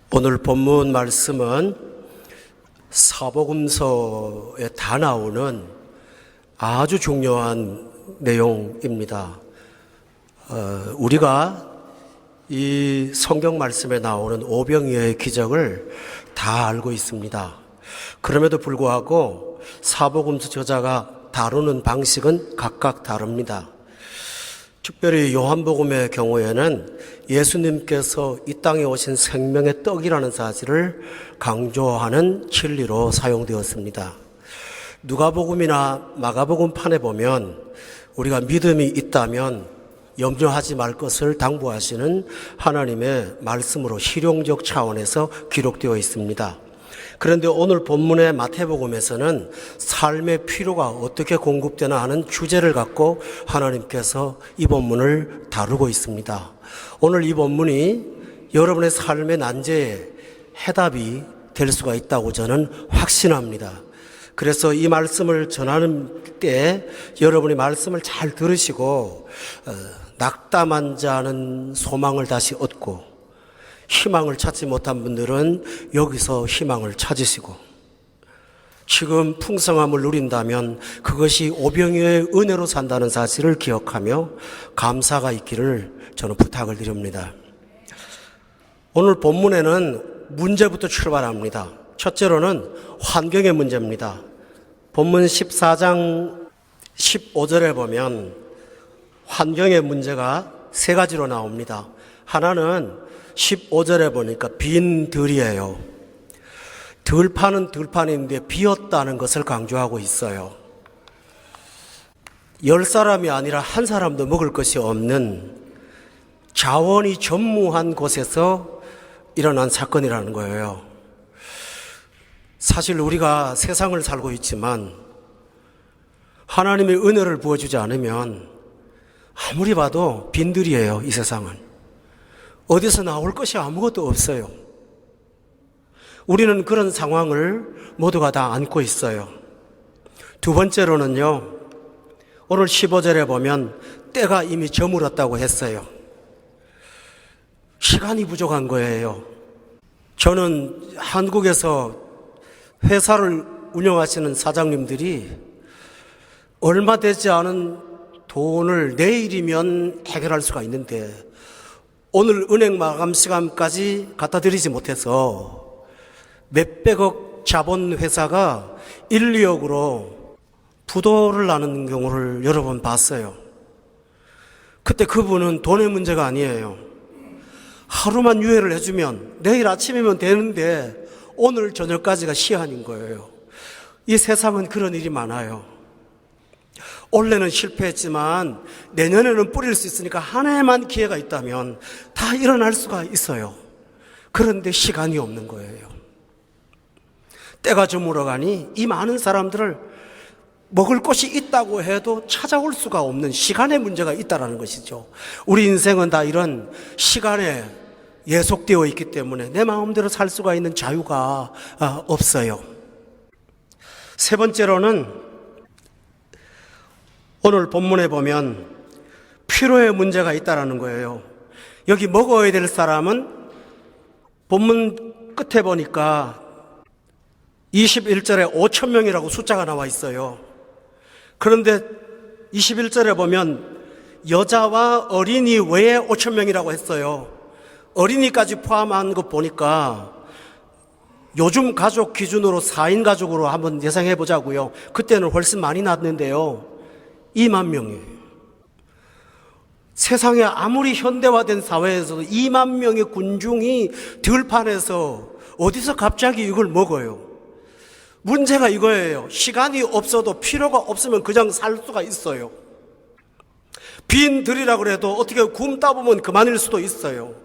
오늘 본문 말씀은 사복음서에 다 나오는 아주 중요한 내용입니다. 우리가 이 성경 말씀에 나오는 오병이어의 기적을 다 알고 있습니다. 그럼에도 불구하고 사복음서 저자가 다루는 방식은 각각 다릅니다. 특별히 요한복음의 경우에는 예수님께서 이 땅에 오신 생명의 떡이라는 사실을 강조하는 진리로 사용되었습니다. 누가복음이나 마가복음판에 보면 우리가 믿음이 있다면 염려하지 말 것을 당부하시는 하나님의 말씀으로 실용적 차원에서 기록되어 있습니다. 그런데 오늘 본문의 마태복음에서는 삶의 필요가 어떻게 공급되나 하는 주제를 갖고 하나님께서 이 본문을 다루고 있습니다. 오늘 이 본문이 여러분의 삶의 난제에 해답이 될 수가 있다고 저는 확신합니다. 그래서 이 말씀을 전하는 때 여러분이 말씀을 잘 들으시고 낙담한 자는 소망을 다시 얻고 희망을 찾지 못한 분들은 여기서 희망을 찾으시고 지금 풍성함을 누린다면 그것이 오병이어의 은혜로 산다는 사실을 기억하며 감사가 있기를 저는 부탁을 드립니다. 오늘 본문에는 문제부터 출발합니다. 첫째로는 환경의 문제입니다. 본문 14장 15절에 보면 환경의 문제가 세 가지로 나옵니다. 하나는 15절에 보니까 빈 들이에요. 들판은 들판인데 비었다는 것을 강조하고 있어요. 10사람이 아니라 한 사람도 먹을 것이 없는 자원이 전무한 곳에서 일어난 사건이라는 거예요. 사실 우리가 세상을 살고 있지만 하나님의 은혜를 부어주지 않으면 아무리 봐도 빈들이에요. 이 세상은. 어디서 나올 것이 아무것도 없어요. 우리는 그런 상황을 모두가 다 안고 있어요. 두 번째로는요, 오늘 15절에 보면 때가 이미 저물었다고 했어요. 시간이 부족한 거예요. 저는 한국에서 회사를 운영하시는 사장님들이 얼마 되지 않은 돈을 내일이면 해결할 수가 있는데 오늘 은행 마감 시간까지 갖다 드리지 못해서 몇백억 자본 회사가 1, 2억으로 부도를 나는 경우를 여러 번 봤어요. 그때 그분은 돈의 문제가 아니에요. 하루만 유예를 해주면 내일 아침이면 되는데 오늘 저녁까지가 시한인 거예요. 이 세상은 그런 일이 많아요. 올해는 실패했지만 내년에는 뿌릴 수 있으니까 한 해만 기회가 있다면 다 일어날 수가 있어요. 그런데 시간이 없는 거예요. 때가 저물어가니 이 많은 사람들을 먹을 것이 있다고 해도 찾아올 수가 없는 시간의 문제가 있다는 것이죠. 우리 인생은 다 이런 시간에 예속되어 있기 때문에 내 마음대로 살 수가 있는 자유가 없어요. 세 번째로는 오늘 본문에 보면 필요의 문제가 있다는 거예요. 여기 먹어야 될 사람은 본문 끝에 보니까 21절에 5천 명이라고 숫자가 나와 있어요. 그런데 21절에 보면 여자와 어린이 외에 5천 명이라고 했어요. 어린이까지 포함한 것 보니까 요즘 가족 기준으로 4인 가족으로 한번 예상해 보자고요. 그때는 훨씬 많이 났는데요. 2만 명이에요. 세상에 아무리 현대화된 사회에서도 2만 명의 군중이 들판에서 어디서 갑자기 이걸 먹어요. 문제가 이거예요. 시간이 없어도 필요가 없으면 그냥 살 수가 있어요. 빈 들이라고 해도 어떻게 굶다 보면 그만일 수도 있어요.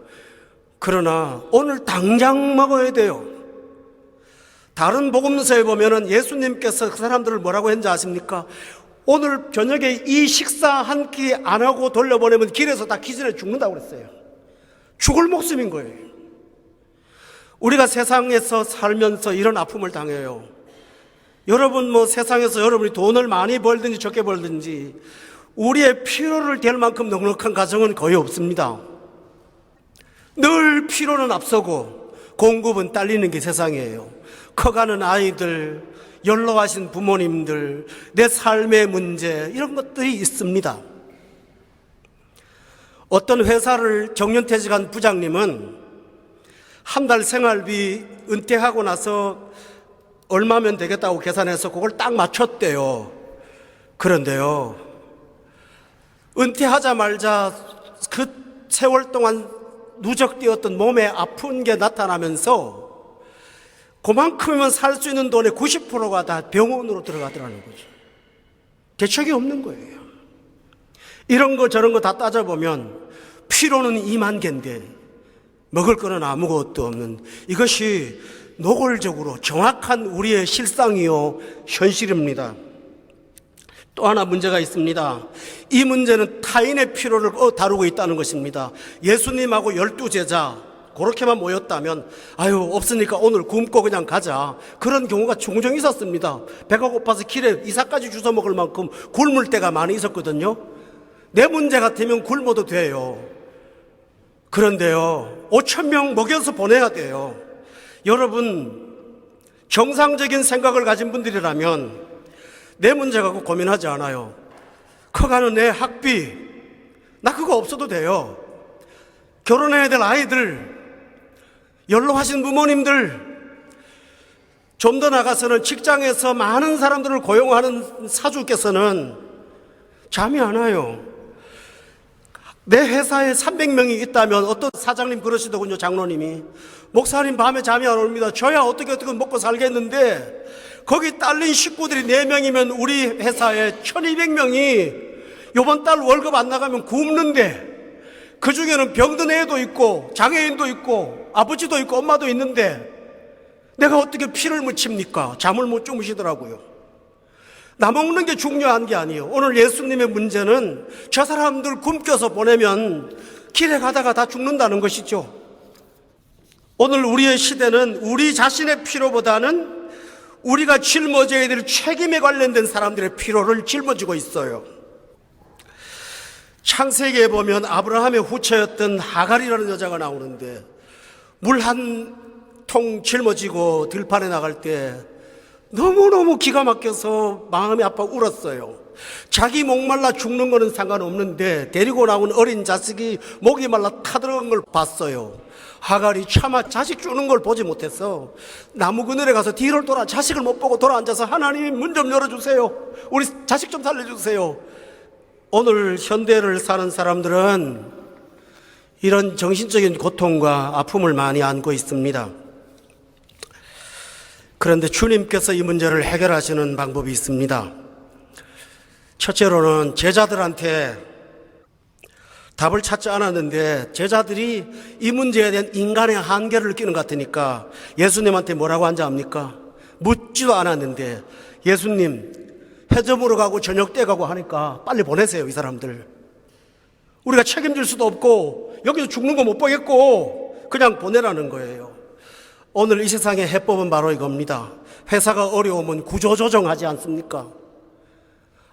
그러나 오늘 당장 먹어야 돼요. 다른 복음서에 보면은 예수님께서 그 사람들을 뭐라고 했는지 아십니까? 오늘 저녁에 이 식사 한 끼 안 하고 돌려보내면 길에서 다 기절해 죽는다고 그랬어요. 죽을 목숨인 거예요. 우리가 세상에서 살면서 이런 아픔을 당해요. 여러분 세상에서 여러분이 돈을 많이 벌든지 적게 벌든지 우리의 필요를 댈 만큼 넉넉한 가정은 거의 없습니다. 늘 필요는 앞서고 공급은 딸리는 게 세상이에요. 커가는 아이들, 연로하신 부모님들, 내 삶의 문제, 이런 것들이 있습니다. 어떤 회사를 정년퇴직한 부장님은 한 달 생활비 은퇴하고 나서 얼마면 되겠다고 계산해서 그걸 딱 맞췄대요. 그런데요, 은퇴하자마자 그 세월 동안 누적되었던 몸에 아픈 게 나타나면서 그만큼이면 살 수 있는 돈의 90%가 다 병원으로 들어가더라는 거죠. 대책이 없는 거예요. 이런 거 저런 거 다 따져보면 피로는 2만 개인데 먹을 거는 아무것도 없는, 이것이 노골적으로 정확한 우리의 실상이요 현실입니다. 또 하나 문제가 있습니다. 이 문제는 타인의 필요를 다루고 있다는 것입니다. 예수님하고 12제자 그렇게만 모였다면 아유 없으니까 오늘 굶고 그냥 가자, 그런 경우가 종종 있었습니다. 배가 고파서 길에 이삭까지 주워 먹을 만큼 굶을 때가 많이 있었거든요. 내 문제 같으면 굶어도 돼요. 그런데요, 5,000명 먹여서 보내야 돼요. 여러분, 정상적인 생각을 가진 분들이라면 내 문제 갖고 고민하지 않아요. 커가는 내 학비, 나 그거 없어도 돼요. 결혼해야 될 아이들, 연로하신 부모님들, 좀 더 나가서는 직장에서 많은 사람들을 고용하는 사주께서는 잠이 안 와요. 내 회사에 300명이 있다면 어떤 사장님 그러시더군요. 장로님이, 목사님 밤에 잠이 안 옵니다. 저야 어떻게 먹고 살겠는데 거기 딸린 식구들이 4명이면 우리 회사에 1200명이 이번 달 월급 안 나가면 굶는데, 그 중에는 병든 애도 있고 장애인도 있고 아버지도 있고 엄마도 있는데 내가 어떻게 피를 묻힙니까? 잠을 못 주무시더라고요. 나 먹는 게 중요한 게 아니에요. 오늘 예수님의 문제는 저 사람들 굶겨서 보내면 길에 가다가 다 죽는다는 것이죠. 오늘 우리의 시대는 우리 자신의 필요보다는 우리가 짊어져야 될 책임에 관련된 사람들의 필요를 짊어지고 있어요. 창세기에 보면 아브라함의 후처였던 하갈이라는 여자가 나오는데 물 한 통 짊어지고 들판에 나갈 때 너무너무 기가 막혀서 마음이 아파 울었어요. 자기 목말라 죽는 거는 상관없는데 데리고 나온 어린 자식이 목이 말라 타들어간 걸 봤어요. 하갈이 차마 자식 주는 걸 보지 못해서 나무 그늘에 가서 뒤를 돌아 자식을 못 보고 돌아 앉아서 하나님 문 좀 열어주세요. 우리 자식 좀 살려주세요. 오늘 현대를 사는 사람들은 이런 정신적인 고통과 아픔을 많이 안고 있습니다. 그런데 주님께서 이 문제를 해결하시는 방법이 있습니다. 첫째로는 제자들한테 답을 찾지 않았는데 제자들이 이 문제에 대한 인간의 한계를 느끼는 것 같으니까 예수님한테 뭐라고 한지 압니까? 묻지도 않았는데 예수님 회점으로 가고 저녁 때 가고 하니까 빨리 보내세요. 이 사람들 우리가 책임질 수도 없고 여기서 죽는 거 못 보겠고 그냥 보내라는 거예요. 오늘 이 세상의 해법은 바로 이겁니다. 회사가 어려우면 구조조정하지 않습니까?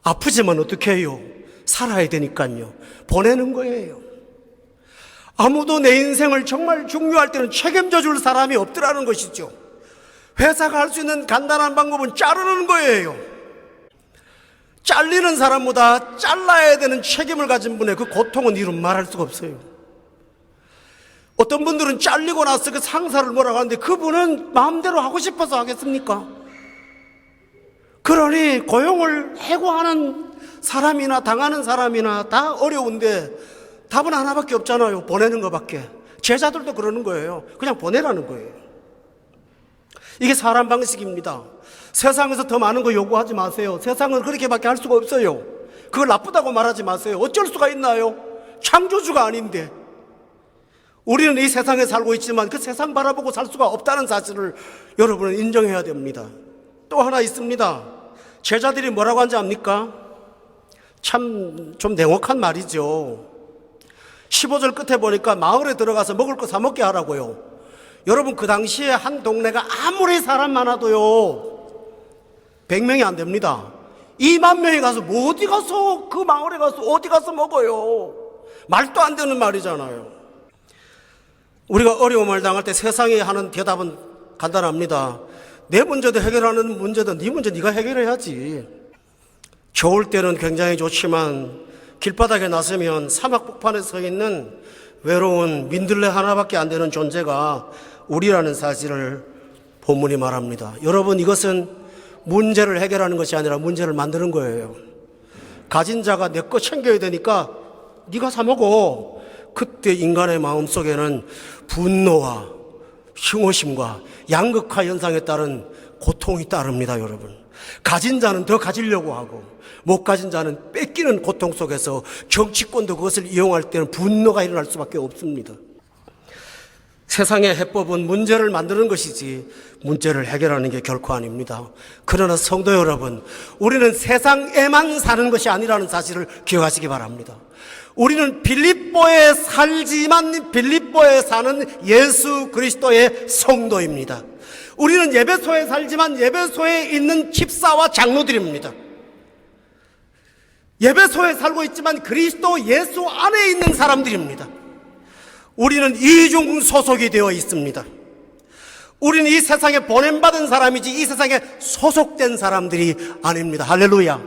아프지만 어떻게 해요? 살아야 되니까요. 보내는 거예요. 아무도 내 인생을 정말 중요할 때는 책임져 줄 사람이 없더라는 것이죠. 회사가 할 수 있는 간단한 방법은 자르는 거예요. 잘리는 사람보다 잘라야 되는 책임을 가진 분의 그 고통은 이루 말할 수가 없어요. 어떤 분들은 잘리고 나서 그 상사를 뭐라고 하는데 그분은 마음대로 하고 싶어서 하겠습니까? 그러니 고용을 해고하는 사람이나 당하는 사람이나 다 어려운데 답은 하나밖에 없잖아요. 보내는 것밖에. 제자들도 그러는 거예요. 그냥 보내라는 거예요. 이게 사람 방식입니다. 세상에서 더 많은 거 요구하지 마세요. 세상은 그렇게밖에 할 수가 없어요. 그걸 나쁘다고 말하지 마세요. 어쩔 수가 있나요? 창조주가 아닌데. 우리는 이 세상에 살고 있지만 그 세상 바라보고 살 수가 없다는 사실을 여러분은 인정해야 됩니다. 또 하나 있습니다. 제자들이 뭐라고 한지 압니까? 참 좀 냉혹한 말이죠. 15절 끝에 보니까 마을에 들어가서 먹을 거 사 먹게 하라고요. 여러분 그 당시에 한 동네가 아무리 사람 많아도요 100명이 안 됩니다. 2만 명이 가서 뭐 어디 가서 그 마을에 가서 어디 가서 먹어요. 말도 안 되는 말이잖아요. 우리가 어려움을 당할 때 세상이 하는 대답은 간단합니다. 내 문제도 해결하는 문제도 네 문제 네가 해결해야지. 좋을 때는 굉장히 좋지만 길바닥에 나서면 사막 복판에 서 있는 외로운 민들레 하나밖에 안 되는 존재가 우리라는 사실을 본문이 말합니다. 여러분, 이것은 문제를 해결하는 것이 아니라 문제를 만드는 거예요. 가진 자가 내 거 챙겨야 되니까 네가 사 먹어. 그때 인간의 마음속에는 분노와 흉오심과 양극화 현상에 따른 고통이 따릅니다, 여러분. 가진 자는 더 가지려고 하고 못 가진 자는 뺏기는 고통 속에서 정치권도 그것을 이용할 때는 분노가 일어날 수밖에 없습니다. 세상의 해법은 문제를 만드는 것이지 문제를 해결하는 게 결코 아닙니다. 그러나 성도 여러분, 우리는 세상에만 사는 것이 아니라는 사실을 기억하시기 바랍니다. 우리는 빌립보에 살지만 빌립보에 사는 예수 그리스도의 성도입니다. 우리는 예배소에 살지만 예배소에 있는 집사와 장로들입니다. 예배소에 살고 있지만 그리스도 예수 안에 있는 사람들입니다. 우리는 이중 소속이 되어 있습니다. 우리는 이 세상에 보냄받은 사람이지 이 세상에 소속된 사람들이 아닙니다. 할렐루야.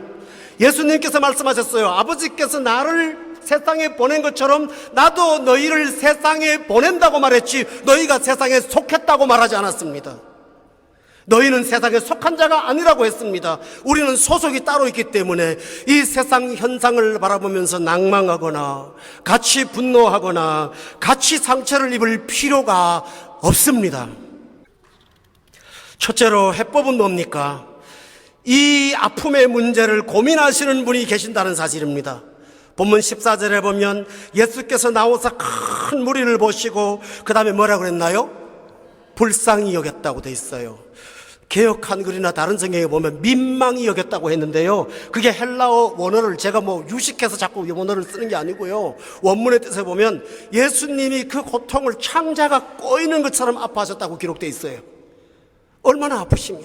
예수님께서 말씀하셨어요. 아버지께서 나를 세상에 보낸 것처럼 나도 너희를 세상에 보낸다고 말했지 너희가 세상에 속했다고 말하지 않았습니다. 너희는 세상에 속한 자가 아니라고 했습니다. 우리는 소속이 따로 있기 때문에 이 세상 현상을 바라보면서 낭망하거나 같이 분노하거나 같이 상처를 입을 필요가 없습니다. 첫째로 해법은 뭡니까? 이 아픔의 문제를 고민하시는 분이 계신다는 사실입니다. 본문 14절에 보면 예수께서 나오사 큰 무리를 보시고 그 다음에 뭐라고 그랬나요? 불쌍히 여겼다고 돼 있어요. 개역 한글이나 다른 성경에 보면 민망히 여겼다고 했는데요. 그게 헬라어 원어를 제가 유식해서 자꾸 원어를 쓰는 게 아니고요. 원문의 뜻에 보면 예수님이 그 고통을 창자가 꼬이는 것처럼 아파하셨다고 기록되어 있어요. 얼마나 아프시면.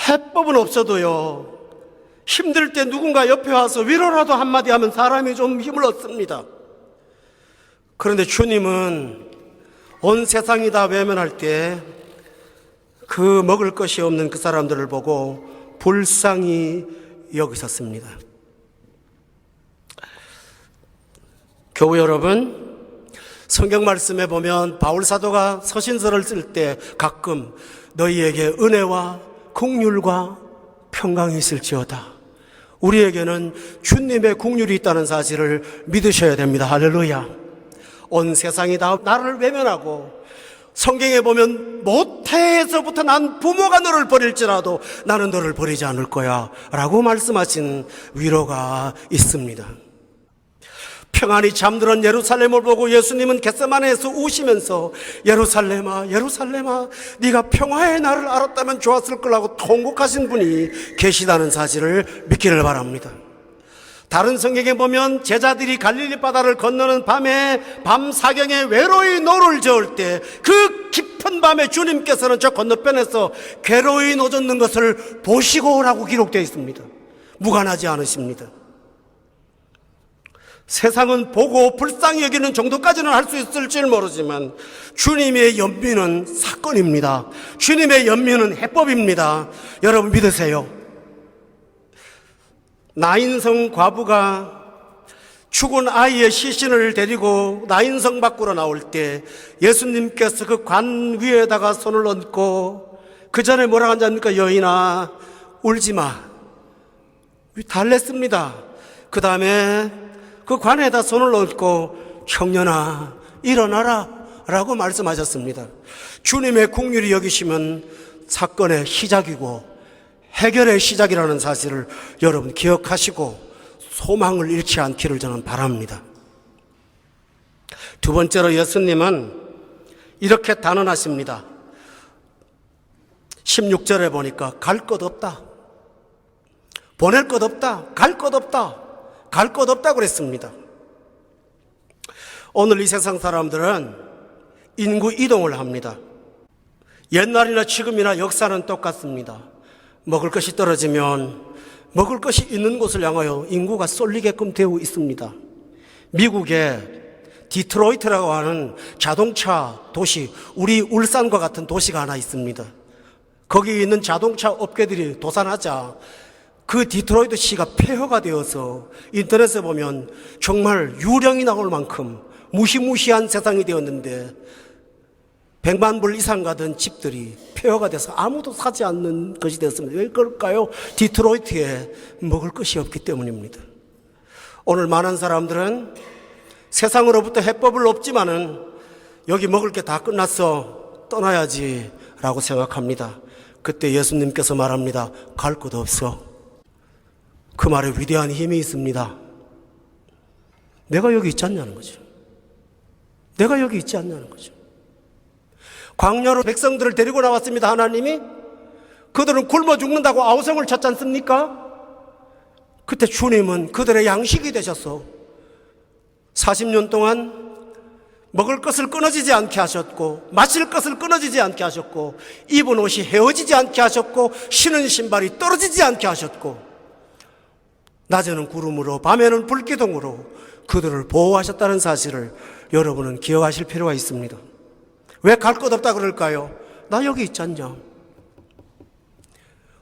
해법은 없어도요. 힘들 때 누군가 옆에 와서 위로라도 한마디 하면 사람이 좀 힘을 얻습니다. 그런데 주님은 온 세상이 다 외면할 때 그 먹을 것이 없는 그 사람들을 보고 불쌍히 여기셨습니다. 교우 여러분, 성경 말씀에 보면 바울 사도가 서신서를 쓸 때 가끔 너희에게 은혜와 긍휼과 평강이 있을지어다. 우리에게는 주님의 긍휼이 있다는 사실을 믿으셔야 됩니다. 할렐루야. 온 세상이 다 나를 외면하고 성경에 보면 모태에서부터 난 부모가 너를 버릴지라도 나는 너를 버리지 않을 거야 라고 말씀하신 위로가 있습니다. 평안히 잠들은 예루살렘을 보고 예수님은 겟세마네에서 우시면서 예루살렘아 예루살렘아 네가 평화의 날을 알았다면 좋았을 거라고 통곡하신 분이 계시다는 사실을 믿기를 바랍니다. 다른 성경에 보면 제자들이 갈릴리 바다를 건너는 밤에 밤 사경에 외로이 노를 저을 때 그 깊은 밤에 주님께서는 저 건너편에서 괴로이 노젓는 것을 보시고라고 기록되어 있습니다. 무관하지 않으십니다. 세상은 보고 불쌍히 여기는 정도까지는 할 수 있을지 모르지만 주님의 연민은 사건입니다. 주님의 연민은 해법입니다. 여러분 믿으세요. 나인성 과부가 죽은 아이의 시신을 데리고 나인성 밖으로 나올 때 예수님께서 그 관 위에다가 손을 얹고 그 전에 뭐라고 하지 않습니까? 여인아 울지 마. 달랬습니다. 그 다음에 그 관에다 손을 얹고 청년아 일어나라 라고 말씀하셨습니다. 주님의 긍휼이 여기시면 사건의 시작이고 해결의 시작이라는 사실을 여러분 기억하시고 소망을 잃지 않기를 저는 바랍니다. 두 번째로 예수님은 이렇게 단언하십니다. 16절에 보니까 갈 것 없다. 보낼 것 없다. 갈 것 없다. 갈 것 없다 그랬습니다. 오늘 이 세상 사람들은 인구 이동을 합니다. 옛날이나 지금이나 역사는 똑같습니다. 먹을 것이 떨어지면 먹을 것이 있는 곳을 향하여 인구가 쏠리게끔 되어 있습니다. 미국의 디트로이트라고 하는 자동차 도시, 우리 울산과 같은 도시가 하나 있습니다. 거기 있는 자동차 업계들이 도산하자 그 디트로이트 시가 폐허가 되어서 인터넷에 보면 정말 유령이 나올 만큼 무시무시한 세상이 되었는데 100만 불 이상 가던 집들이 폐허가 돼서 아무도 사지 않는 것이 되었습니다. 왜 그럴까요? 디트로이트에 먹을 것이 없기 때문입니다. 오늘 많은 사람들은 세상으로부터 해법을 없지만은 여기 먹을 게 다 끝났어, 떠나야지 라고 생각합니다. 그때 예수님께서 말합니다. 갈 곳 없어. 그 말에 위대한 힘이 있습니다. 내가 여기 있지 않냐는 거죠. 내가 여기 있지 않냐는 거죠. 광야로 백성들을 데리고 나왔습니다. 하나님이. 그들은 굶어 죽는다고 아우성을 찾지 않습니까? 그때 주님은 그들의 양식이 되셔서 40년 동안 먹을 것을 끊어지지 않게 하셨고, 마실 것을 끊어지지 않게 하셨고, 입은 옷이 헤어지지 않게 하셨고, 신은 신발이 떨어지지 않게 하셨고, 낮에는 구름으로 밤에는 불기둥으로 그들을 보호하셨다는 사실을 여러분은 기억하실 필요가 있습니다. 왜 갈 것 없다 그럴까요? 나 여기 있지 않냐?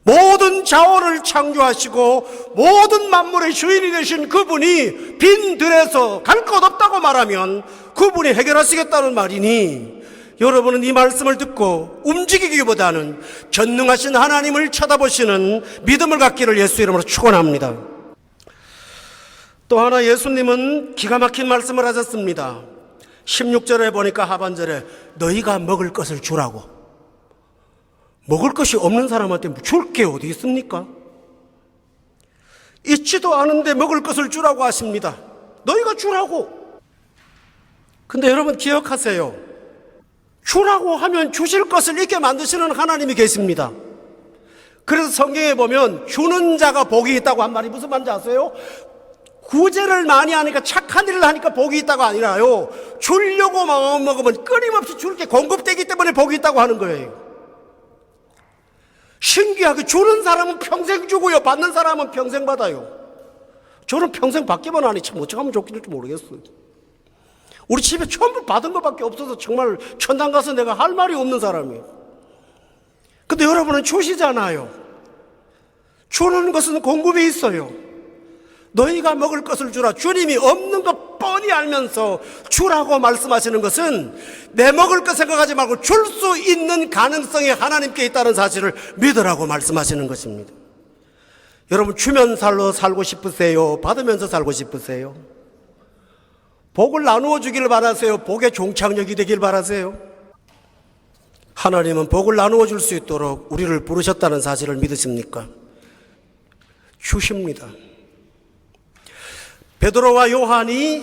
모든 자원을 창조하시고 모든 만물의 주인이 되신 그분이 빈 들에서 갈 것 없다고 말하면 그분이 해결하시겠다는 말이니, 여러분은 이 말씀을 듣고 움직이기보다는 전능하신 하나님을 쳐다보시는 믿음을 갖기를 예수 이름으로 축원합니다. 또 하나 예수님은 기가 막힌 말씀을 하셨습니다. 16절에 보니까 하반절에 너희가 먹을 것을 주라고. 먹을 것이 없는 사람한테 줄 게 어디 있습니까? 있지도 않은데 먹을 것을 주라고 하십니다. 너희가 주라고. 근데 여러분 기억하세요. 주라고 하면 주실 것을 있게 만드시는 하나님이 계십니다. 그래서 성경에 보면 주는 자가 복이 있다고 한 말이 무슨 말인지 아세요? 구제를 많이 하니까, 착한 일을 하니까 복이 있다고 아니라요, 주려고 마음 먹으면 끊임없이 줄 게 공급되기 때문에 복이 있다고 하는 거예요. 신기하게 주는 사람은 평생 주고요, 받는 사람은 평생 받아요. 저는 평생 받기만 하니 참 어떻게 하면 좋길지 모르겠어요. 우리 집에 전부 받은 것밖에 없어서 정말 천당 가서 내가 할 말이 없는 사람이에요. 근데 여러분은 주시잖아요. 주는 것은 공급이 있어요. 너희가 먹을 것을 주라. 주님이 없는 것 뻔히 알면서 주라고 말씀하시는 것은 내 먹을 것 생각하지 말고 줄 수 있는 가능성이 하나님께 있다는 사실을 믿으라고 말씀하시는 것입니다. 여러분, 주면 살고 싶으세요? 받으면서 살고 싶으세요? 복을 나누어 주기를 바라세요? 복의 종착역이 되길 바라세요? 하나님은 복을 나누어 줄 수 있도록 우리를 부르셨다는 사실을 믿으십니까? 주십니다. 베드로와 요한이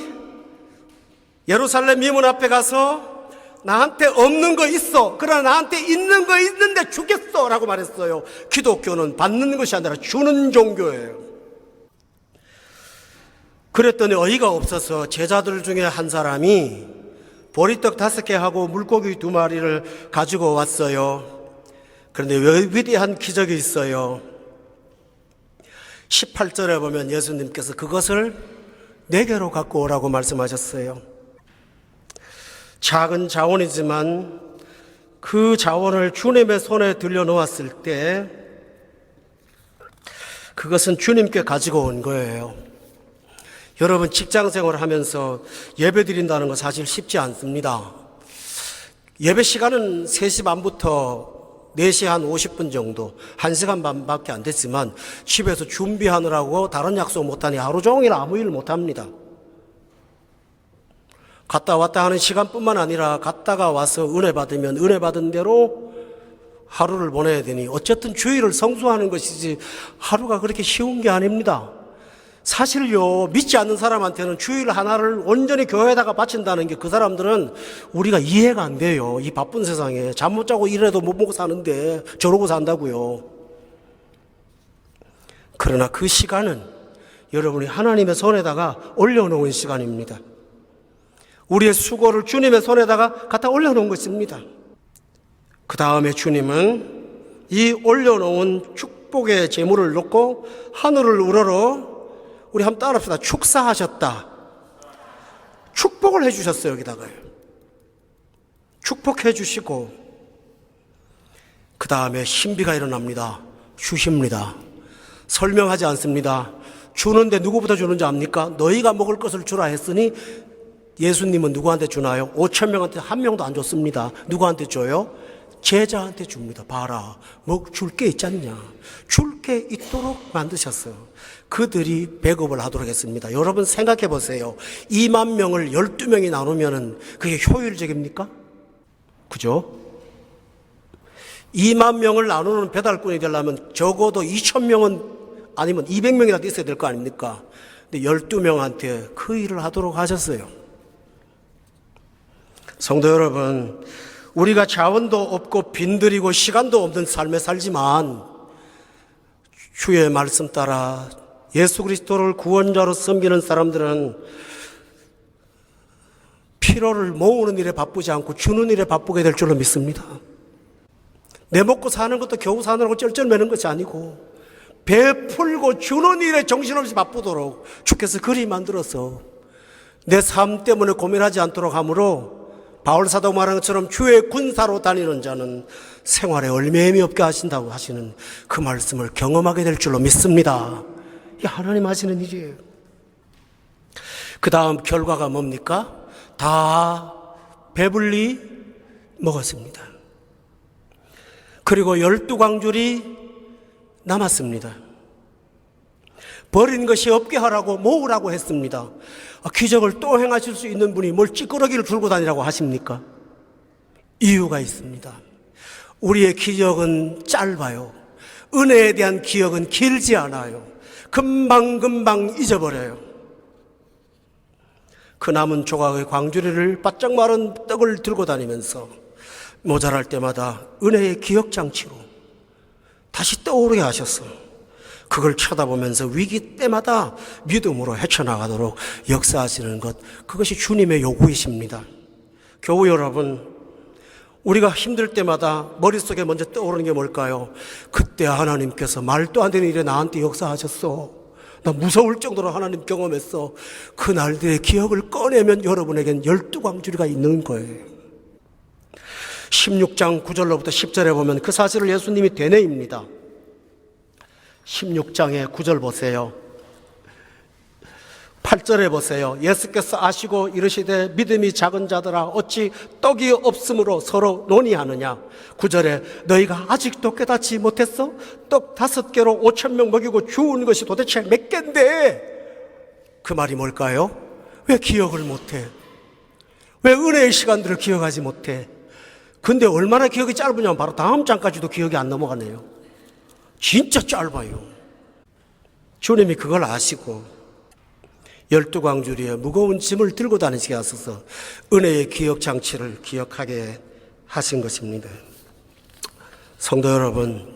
예루살렘 미문 앞에 가서 나한테 없는 거 있어, 그러나 나한테 있는 거 있는데 주겠어 라고 말했어요. 기독교는 받는 것이 아니라 주는 종교예요. 그랬더니 어이가 없어서 제자들 중에 한 사람이 보리떡 5개 하고 물고기 2마리를 가지고 왔어요. 그런데 위대한 기적이 있어요. 18절에 보면 예수님께서 그것을 4개로 갖고 오라고 말씀하셨어요. 작은 자원이지만 그 자원을 주님의 손에 들려놓았을 때 그것은 주님께 가지고 온 거예요. 여러분, 직장생활을 하면서 예배 드린다는 거 사실 쉽지 않습니다. 예배 시간은 3시 반부터 4시 한 50분 정도, 1시간 반밖에 안 됐지만 집에서 준비하느라고 다른 약속 못하니 하루 종일 아무 일 못합니다. 갔다 왔다 하는 시간뿐만 아니라 갔다가 와서 은혜 받으면 은혜 받은 대로 하루를 보내야 되니 어쨌든 주일을 성수하는 것이지 하루가 그렇게 쉬운 게 아닙니다. 사실요, 믿지 않는 사람한테는 주일 하나를 온전히 교회에다가 바친다는 게 그 사람들은 우리가 이해가 안 돼요. 이 바쁜 세상에 잠 못 자고 이래도 못 먹고 사는데 저러고 산다고요. 그러나 그 시간은 여러분이 하나님의 손에다가 올려놓은 시간입니다. 우리의 수고를 주님의 손에다가 갖다 올려놓은 것입니다. 그 다음에 주님은 이 올려놓은 축복의 제물을 놓고 하늘을 우러러, 우리 한번 따라합시다. 축사하셨다. 축복을 해주셨어요. 여기다가요. 축복해 주시고 그 다음에 신비가 일어납니다. 주십니다. 설명하지 않습니다. 주는데 누구부터 주는지 압니까? 너희가 먹을 것을 주라 했으니 예수님은 누구한테 주나요? 5천 명한테 한 명도 안 줬습니다. 누구한테 줘요? 제자한테 줍니다. 봐라, 뭐 줄 게 있지 않냐? 줄 게 있도록 만드셨어요. 그들이 배급을 하도록 했습니다. 여러분 생각해 보세요. 2만 명을 12명이 나누면 그게 효율적입니까? 그죠? 2만 명을 나누는 배달꾼이 되려면 적어도 2천 명은 아니면 200명이라도 있어야 될 거 아닙니까? 근데 12명한테 그 일을 하도록 하셨어요. 성도 여러분, 우리가 자원도 없고 빈들이고 시간도 없는 삶에 살지만 주의 말씀 따라 예수 그리스도를 구원자로 섬기는 사람들은 피로를 모으는 일에 바쁘지 않고 주는 일에 바쁘게 될 줄로 믿습니다. 내 먹고 사는 것도 겨우 사느라고 쩔쩔매는 것이 아니고 베풀고 주는 일에 정신없이 바쁘도록 주께서 그리 만들어서 내 삶 때문에 고민하지 않도록 하므로 바울 사도 말한 것처럼 주의 군사로 다니는 자는 생활에 얼매임이 없게 하신다고 하시는 그 말씀을 경험하게 될 줄로 믿습니다. 이게 하나님 하시는 일이에요. 그 다음 결과가 뭡니까? 다 배불리 먹었습니다. 그리고 12광줄이 남았습니다. 버린 것이 없게 하라고 모으라고 했습니다. 기적을 또 행하실 수 있는 분이 뭘 찌끄러기를 들고 다니라고 하십니까? 이유가 있습니다. 우리의 기억은 짧아요. 은혜에 대한 기억은 길지 않아요. 금방금방 잊어버려요. 그 남은 조각의 광주리를 바짝 마른 떡을 들고 다니면서 모자랄 때마다 은혜의 기억장치로 다시 떠오르게 하셨어요. 그걸 쳐다보면서 위기 때마다 믿음으로 헤쳐나가도록 역사하시는 것, 그것이 주님의 요구이십니다. 교우 여러분, 우리가 힘들 때마다 머릿속에 먼저 떠오르는 게 뭘까요? 그때 하나님께서 말도 안 되는 일에 나한테 역사하셨어. 나 무서울 정도로 하나님 경험했어. 그 날들의 기억을 꺼내면 여러분에겐 12광주리가 있는 거예요. 16장 9절로부터 10절에 보면 그 사실을 예수님이 되뇌입니다. 16장의 9절 보세요. 8절에 보세요. 예수께서 아시고 이르시되 믿음이 작은 자들아 어찌 떡이 없으므로 서로 논의하느냐. 9절에 너희가 아직도 깨닫지 못했어? 떡 5개로 5천 명 먹이고 주운 것이 도대체 몇 개인데? 그 말이 뭘까요? 왜 기억을 못해? 왜 은혜의 시간들을 기억하지 못해? 근데 얼마나 기억이 짧으냐면 바로 다음 장까지도 기억이 안 넘어가네요. 진짜 짧아요. 주님이 그걸 아시고 12광주리에 무거운 짐을 들고 다니시게 하셔서 은혜의 기억장치를 기억하게 하신 것입니다. 성도 여러분,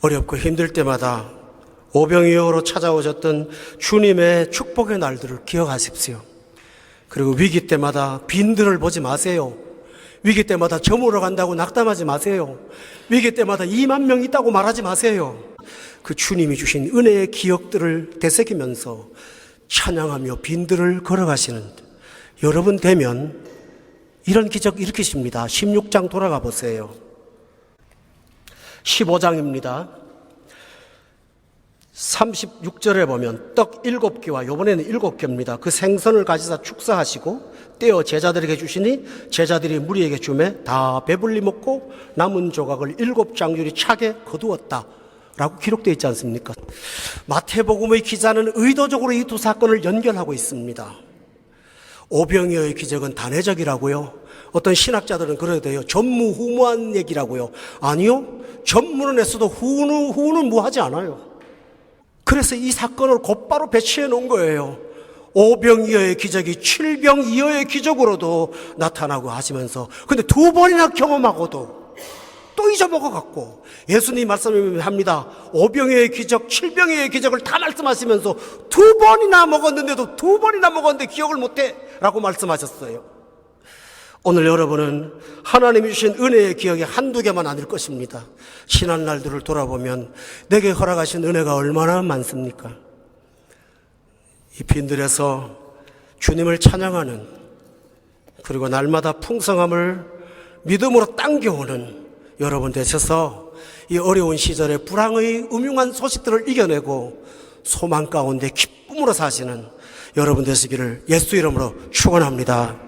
어렵고 힘들 때마다 오병이어로 찾아오셨던 주님의 축복의 날들을 기억하십시오. 그리고 위기 때마다 빈들을 보지 마세요. 위기 때마다 저물어 간다고 낙담하지 마세요. 위기 때마다 2만 명 있다고 말하지 마세요. 그 주님이 주신 은혜의 기억들을 되새기면서 찬양하며 빈들을 걸어가시는 여러분 되면 이런 기적 일으키십니다. 16장 돌아가 보세요. 15장입니다. 36절에 보면 떡 7개와 이번에는 7개입니다. 그 생선을 가지사 축사하시고 떼어 제자들에게 주시니 제자들이 무리에게 주매 다 배불리 먹고 남은 조각을 7장줄이 차게 거두었다 라고 기록되어 있지 않습니까? 마태복음의 기자는 의도적으로 이 두 사건을 연결하고 있습니다. 오병이어의 기적은 단회적이라고요. 어떤 신학자들은 그러대요. 전무후무한 얘기라고요. 아니요, 전무는 했어도 후는 무하지 않아요. 그래서 이 사건을 곧바로 배치해 놓은 거예요. 오병이어의 기적이 칠병이어의 기적으로도 나타나고 하시면서 근데 2번이나 경험하고도 또 잊어먹어갖고 예수님이 말씀합니다. 오병이어의 기적, 칠병이어의 기적을 다 말씀하시면서 2번이나 먹었는데도 2번이나 먹었는데 기억을 못해 라고 말씀하셨어요. 오늘 여러분은 하나님이 주신 은혜의 기억이 한두 개만 아닐 것입니다. 지난 날들을 돌아보면 내게 허락하신 은혜가 얼마나 많습니까? 이 빈들에서 주님을 찬양하는, 그리고 날마다 풍성함을 믿음으로 당겨오는 여러분 되셔서 이 어려운 시절에 불황의 음흉한 소식들을 이겨내고 소망 가운데 기쁨으로 사시는 여러분 되시기를 예수 이름으로 축원합니다.